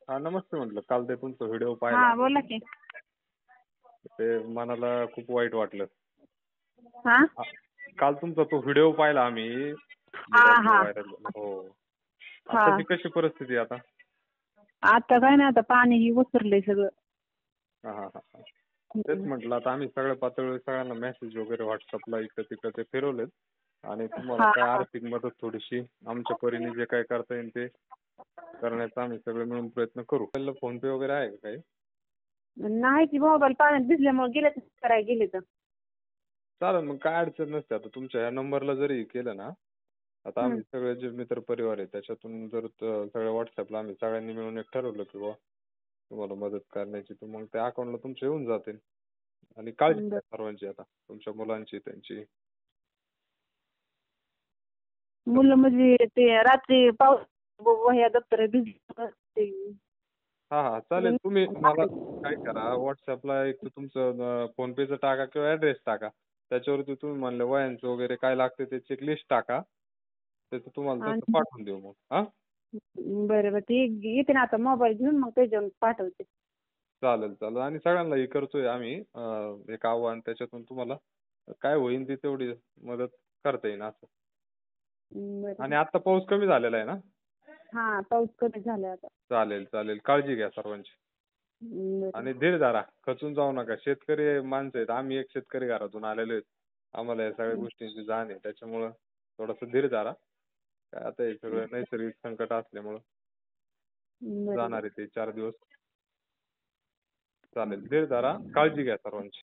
हा नमस्ते म्हटलं. काल ते तुमचा व्हिडिओ पाहिला. हा बोला की. ते मनाला खूप वाईट वाटलं. हा काल तुमचा तो व्हिडिओ पाहिला आम्ही हा मीडियातला हा व्हायरल. हो. हा आताची कशी परिस्थिती आहे आता? आता काय नाही, आता पाणी ही उतरलंय सगळं. हा हा हा. तेच म्हटलं, आता आम्ही सगळ्या पातळीवर सगळ्यांना मेसेज वगैरे व्हॉट्सअपला इकडे तिकडे ते फिरवलेत आणि तुम्हाला हा काय हा. आर्थिक मदत थोडीशी आमच्या परीने जे काय करता येईल ते करण्याचा आम्ही सगळे मिळून प्रयत्न करू. आपल्याला फोन पे वगैरे आहे का काही? नाही की, मोबाईल पाण्यात भिजल्यामुळे गेले करायला गेले तर. चालेल, मग काय अडचण नसते. आता तुमच्या ह्या नंबरला जरी केलं ना, आता आम्ही सगळे जे मित्र परिवार आहे त्याच्यातून जर सगळ्या व्हॉट्सअपला आम्ही सगळ्यांनी मिळून एक ठरवलं की बुवा तुम्हाला मदत करण्याची, तर मग त्या अकाउंटला तुमचे येऊन जातील. आणि काळजी घ्या सर्वांची, आता तुमच्या मुलांची त्यांची. मुलं म्हणजे ते रात्री पाऊस वह्या दप्तर भिजली. हा हा चालेल. तुम्ही मला काय करा, व्हॉट्सअपला एक तर तुमचं फोन पेचं टाका किंवा ॲड्रेस टाका. त्याच्यावरती तुम्ही म्हणलं वह्यांचं वगैरे काय लागते त्याची एक लिस्ट टाका. त्याचं तुम्हाला तसं पाठवून देऊ मग. हा बरं बरं, ते येते ना आता मोबाईल घेऊन, मग त्याच्यावर पाठवते. चालेल चालेल. आणि सगळ्यांना हे करतोय आम्ही एक आव्हान, त्याच्यातून तुम्हाला काय होईल ती तेवढी मदत करता येईल असं. बरं. आणि आता पाऊस कमी झालेला आहे ना? हा, पाऊस कमी झाला आता. चालेल चालेल. काळजी घ्या सर्वांची. बरं. आणि धीर धरा, खचून जाऊ नका. शेतकरी माणसं आहेत, आम्ही एक शेतकरी घरातून आलेलो आहेत. आम्हाला या सगळ्या गोष्टींची जाण आहे, त्याच्यामुळं थोडंसं धीर धरा. काय आता हे सगळं नैसर्गिक संकट असल्यामुळं बरं. जाणार आहे ते 4 दिवस. चालेल, धीर धरा, काळजी घ्या सर्वांची.